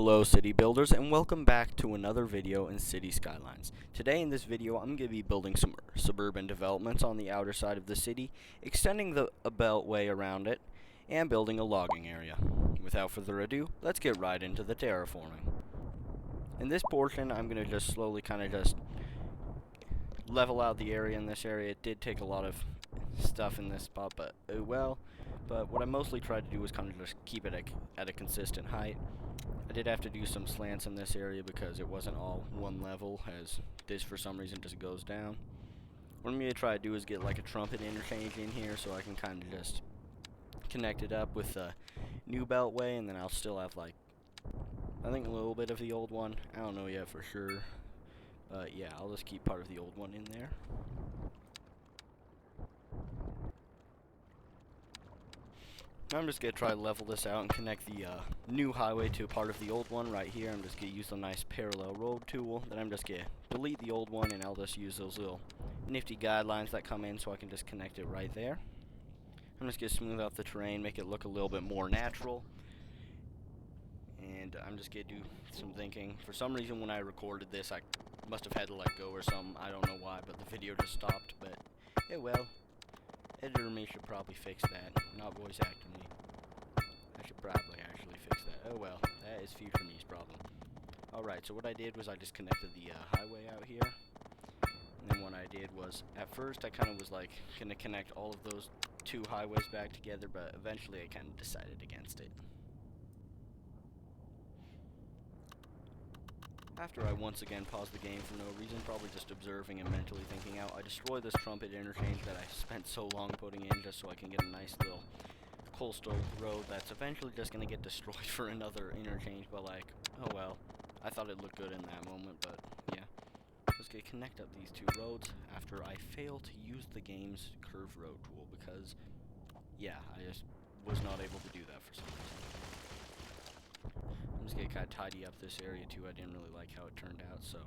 Hello city builders, and welcome back to another video in City Skylines. Today in this video I'm going to be building some suburban developments on the outer side of the city, extending a beltway around it, and building a logging area. Without further ado, let's get right into the terraforming. In this portion I'm going to just slowly just level out the area in this area. It did take a lot of stuff in this spot, but oh well. But what I mostly tried to do was just keep it at a consistent height. I did have to do some slants in this area because it wasn't all one level, as this for some reason just goes down. What I'm going to try to do is get like a trumpet interchange in here so I can just connect it up with a new beltway, and then I'll still have I think a little bit of the old one. I don't know yet for sure. But yeah, I'll just keep part of the old one in there. I'm just going to try to level this out and connect the new highway to a part of the old one right here. I'm just going to use the nice parallel road tool. Then I'm just going to delete the old one, and I'll just use those little nifty guidelines that come in so I can just connect it right there. I'm just going to smooth out the terrain, make it look a little bit more natural. And I'm just going to do some thinking. For some reason when I recorded this, I must have had to let go or something. I don't know why, but the video just stopped. But, yeah, well. Editor me should probably fix that, not voice acting me. I should probably actually fix that. Oh well, that is future me's problem. Alright, so what I did was I just connected the highway out here. And then what I did was, at first I was going to connect all of those two highways back together, but eventually I decided against it. After I once again paused the game for no reason, probably just observing and mentally thinking out, I destroyed this trumpet interchange that I spent so long putting in just so I can get a nice little coastal road that's eventually just going to get destroyed for another interchange, but oh well. I thought it looked good in that moment, but yeah. Let's get connect up these two roads after I failed to use the game's curve road tool because, yeah, I just was not able to do that for some reason. I'm just going to tidy up this area too. I didn't really like how it turned out, so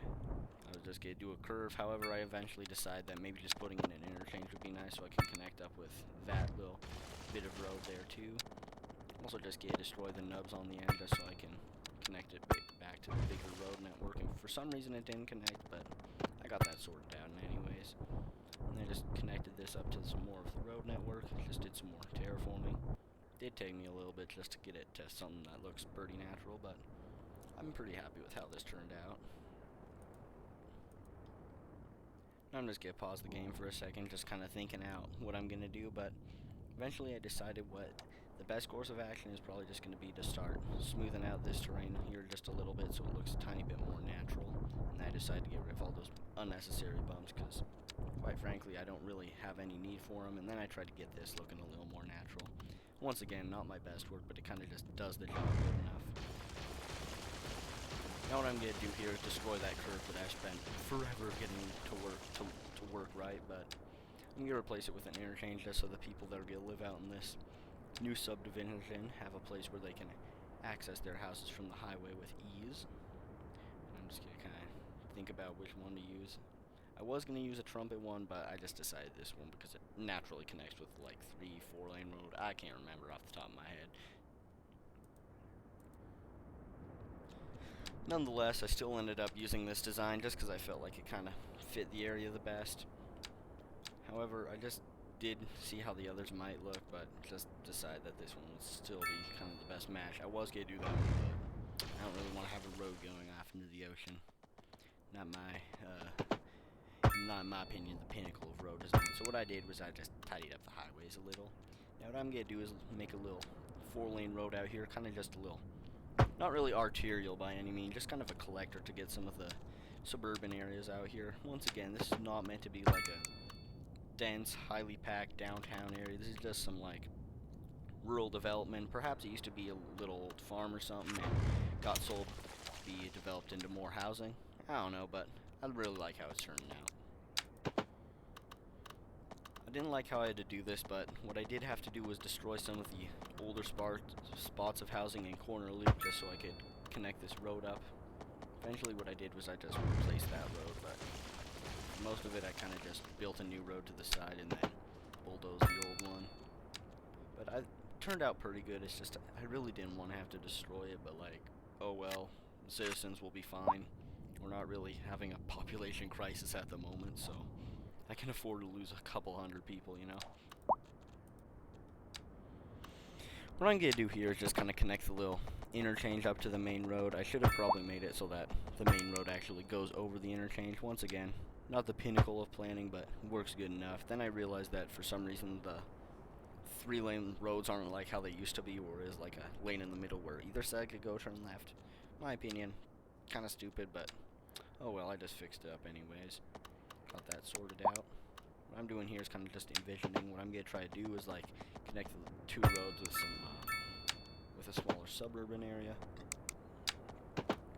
I was just going to do a curve. However, I eventually decided that maybe just putting in an interchange would be nice so I can connect up with that little bit of road there too. Also just going to destroy the nubs on the end just so I can connect it back to the bigger road network. And for some reason it didn't connect, but I got that sorted out anyways. And I just connected this up to some more of the road network. Just did some more terraforming. Did take me a little bit just to get it to something that looks pretty natural, but I'm pretty happy with how this turned out. I'm just gonna pause the game for a second, just thinking out what I'm gonna do, but eventually I decided what the best course of action is probably just gonna be to start smoothing out this terrain here just a little bit so it looks a tiny bit more natural. And I decided to get rid of all those unnecessary bumps because, quite frankly, I don't really have any need for them. And then I tried to get this looking a little more natural. Once again, not my best work, but it just does the job good enough. Now what I'm going to do here is destroy that curve that I spent forever getting to work right, but I'm going to replace it with an interchange just so the people that are going to live out in this new subdivision have a place where they can access their houses from the highway with ease. I'm just going to think about which one to use. I was going to use a trumpet one, but I just decided this one because it naturally connects with 3-4 lane road. I can't remember off the top of my head. Nonetheless, I still ended up using this design just because I felt like it fit the area the best. However, I just did see how the others might look, but just decided that this one would still be the best match. I was going to do that one, but I don't really want to have a road going off into the ocean. Not in my opinion, the pinnacle of road design. So what I did was I just tidied up the highways a little. Now what I'm going to do is make a little 4-lane road out here, just a little, not really arterial by any means, just a collector to get some of the suburban areas out here. Once again, this is not meant to be like a dense, highly packed downtown area. This is just some rural development. Perhaps it used to be a little old farm or something and got sold to be developed into more housing. I don't know, but I really like how it's turning out. I didn't like how I had to do this, but what I did have to do was destroy some of the older spots of housing in Corner Loop just so I could connect this road up. Eventually what I did was I just replaced that road, but most of it I just built a new road to the side and then bulldozed the old one. But turned out pretty good. It's just I really didn't want to have to destroy it, but like, oh well, the citizens will be fine. We're not really having a population crisis at the moment, so I can afford to lose a couple hundred people, you know. What I'm going to do here is just kind of connect the little interchange up to the main road. I should have probably made it so that the main road actually goes over the interchange. Once again, not the pinnacle of planning, but works good enough. Then I realized that for some reason the 3-lane roads aren't like how they used to be, or is like a lane in the middle where either side could go turn left. My opinion, kind of stupid, but oh well, I just fixed it up anyways. Got that sorted out. What I'm doing here is kind of just envisioning. What I'm going to try to do is like connect the two roads with some with a smaller suburban area.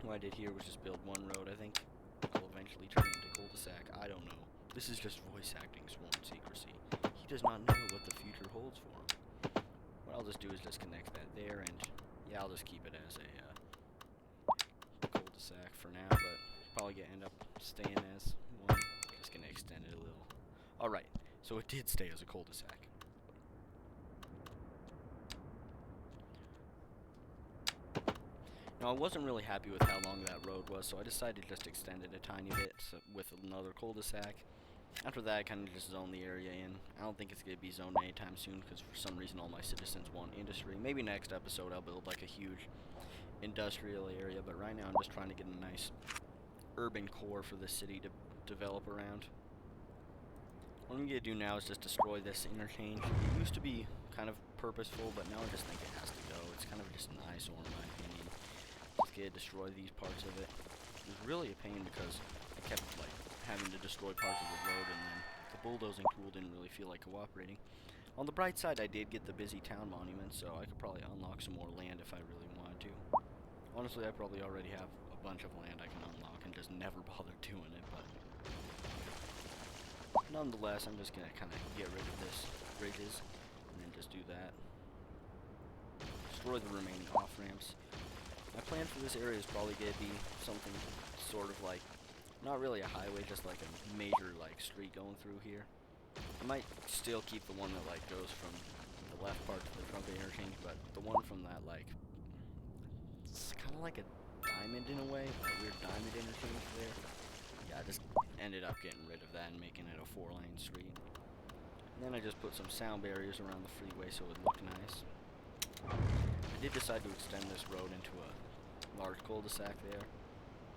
What I did here was just build one road. I think I'll eventually turn it into cul-de-sac. I don't know. This is just voice acting, sworn secrecy. He does not know what the future holds for him. What I'll just do is just connect that there, and yeah, I'll just keep it as a cul-de-sac for now, but probably gonna end up staying as one. Just gonna extend it a little. Alright, so it did stay as a cul-de-sac. Now, I wasn't really happy with how long that road was, so I decided to just extend it a tiny bit with another cul-de-sac. After that, I kind of just zoned the area in. I don't think it's going to be zoned anytime soon, because for some reason all my citizens want industry. Maybe next episode I'll build like a huge industrial area, but right now I'm just trying to get a nice urban core for the city to develop around. What I'm going to do now is just destroy this interchange. It used to be kind of purposeful, but now I just think it has to go. It's kind of just an eyesore in my opinion. Just going to destroy these parts of it. It was really a pain because I kept like having to destroy parts of the road, and then the bulldozing tool didn't really feel like cooperating. On the bright side, I did get the busy town monument, so I could probably unlock some more land if I really wanted to. Honestly, I probably already have a bunch of land I can unlock and just never bother doing it, but nonetheless, I'm just gonna kind of get rid of this bridges and then just do that. Destroy the remaining off-ramps. My plan for this area is probably gonna be something sort of like, not really a highway, just like a major like street going through here. I might still keep the one that like goes from the left part to the trumpet interchange, but the one from that like, it's kind of like a diamond in a way, a weird diamond interchange there. Yeah, I just ended up getting rid of that and making it a 4-lane street. And then I just put some sound barriers around the freeway so it would look nice. I did decide to extend this road into a large cul-de-sac there.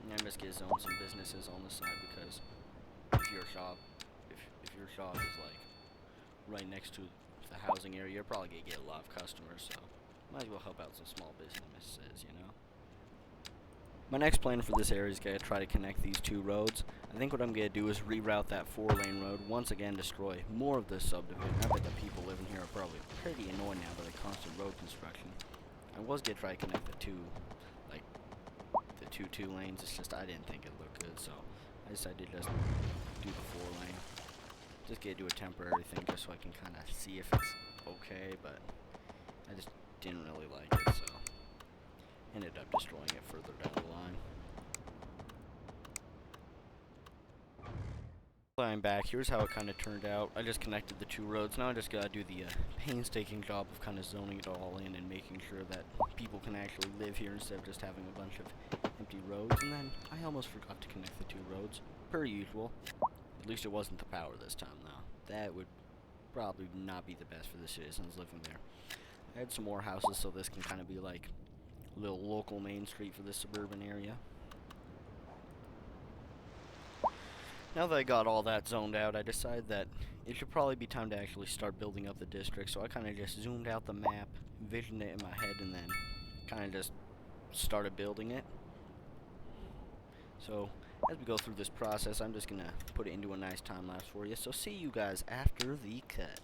And I'm just gonna zone some businesses on the side, because if your shop is like right next to the housing area, you're probably gonna get a lot of customers, so might as well help out some small businesses, you know. My next plan for this area is gonna try to connect these two roads. I think what I'm gonna do is reroute that 4-lane road, once again destroy more of this subdivision. I bet the people living here are probably pretty annoyed now by the constant road construction. I was gonna try to connect the two lanes. It's just I didn't think it looked good, so I decided to just do the 4-lane. Just gonna do a temporary thing just so I can kind of see if it's okay, but I just didn't really like it, so ended up destroying it further down the line. I'm back. Here's how it kind of turned out. I just connected the two roads. Now I just gotta do the painstaking job of kind of zoning it all in and making sure that people can actually live here instead of just having a bunch of empty roads. And then I almost forgot to connect the two roads, per usual. At least it wasn't the power this time, though. That would probably not be the best for the citizens living there. I had some more houses, so this can kind of be like a little local main street for this suburban area. Now that I got all that zoned out, I decided that it should probably be time to actually start building up the district, so I kind of just zoomed out the map, envisioned it in my head, and then kind of just started building it. So, as we go through this process, I'm just going to put it into a nice time lapse for you, so see you guys after the cut.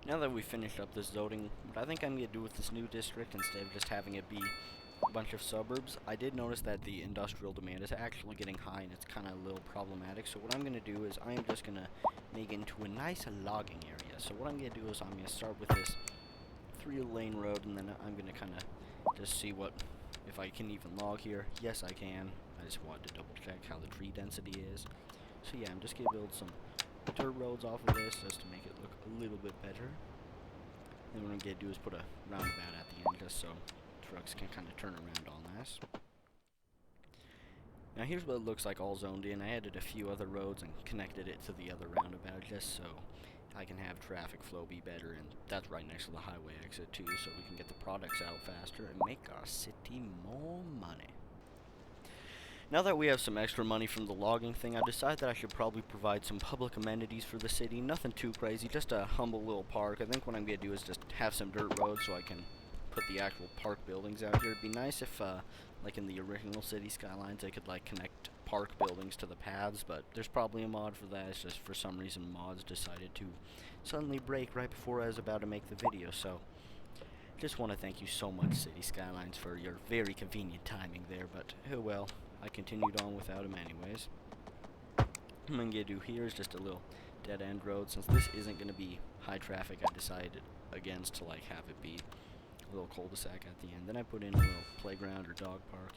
Now that we've finished up this zoning, what I think I'm going to do with this new district, instead of just having it be a bunch of suburbs, I did notice that the industrial demand is actually getting high, and it's kind of a little problematic. So what I'm going to do is I am just going to make it into a nice logging area. So what I'm going to do is I'm going to start with this 3-lane road, and then I'm going to kind of just see if I can even log here. Yes, I can. I just wanted to double check how the tree density is. So yeah, I'm just going to build some dirt roads off of this just to make it look a little bit better. Then what I'm going to do is put a roundabout at the end just so trucks can kind of turn around on this. Now here's what it looks like all zoned in. I added a few other roads and connected it to the other roundabout just so I can have traffic flow be better, and that's right next to the highway exit too, so we can get the products out faster and make our city more money. Now that we have some extra money from the logging thing, I decided that I should probably provide some public amenities for the city. Nothing too crazy, just a humble little park. I think what I'm going to do is just have some dirt roads so I can put the actual park buildings out here. It'd be nice if, like in the original city skylines, they could like connect park buildings to the paths, but there's probably a mod for that. It's just for some reason mods decided to suddenly break right before I was about to make the video, so just want to thank you so much, City Skylines, for your very convenient timing there, but oh well. I continued on without him anyways. What I'm going to do here is just a little dead end road. Since this isn't going to be high traffic, I decided against to like have it be a little cul-de-sac at the end. Then I put in a little playground or dog park.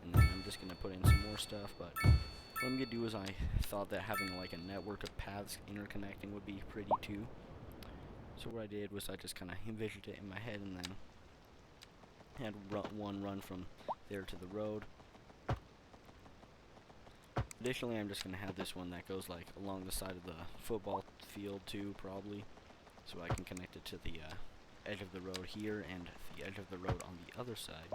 And then I'm just going to put in some more stuff, but what I'm going to do is I thought that having like a network of paths interconnecting would be pretty too. So what I did was I just kind of envisioned it in my head and then had one run from there to the road. Additionally, I'm just going to have this one that goes like along the side of the football field too, probably, so I can connect it to the edge of the road here and the edge of the road on the other side.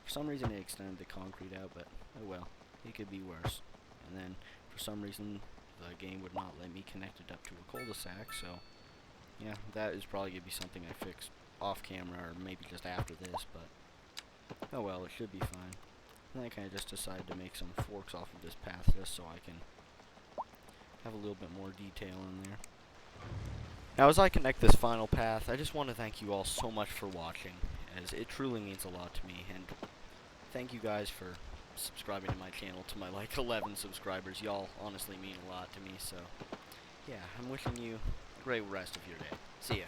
For some reason it extended the concrete out, but oh well, it could be worse. And then for some reason the game would not let me connect it up to a cul-de-sac, so yeah, that is probably going to be something I fix off camera or maybe just after this, but oh well, it should be fine. And I kind of just decided to make some forks off of this path just so I can have a little bit more detail in there. Now as I connect this final path, I just want to thank you all so much for watching, as it truly means a lot to me, and thank you guys for subscribing to my channel, to my like 11 subscribers. Y'all honestly mean a lot to me, so yeah, I'm wishing you a great rest of your day. See ya.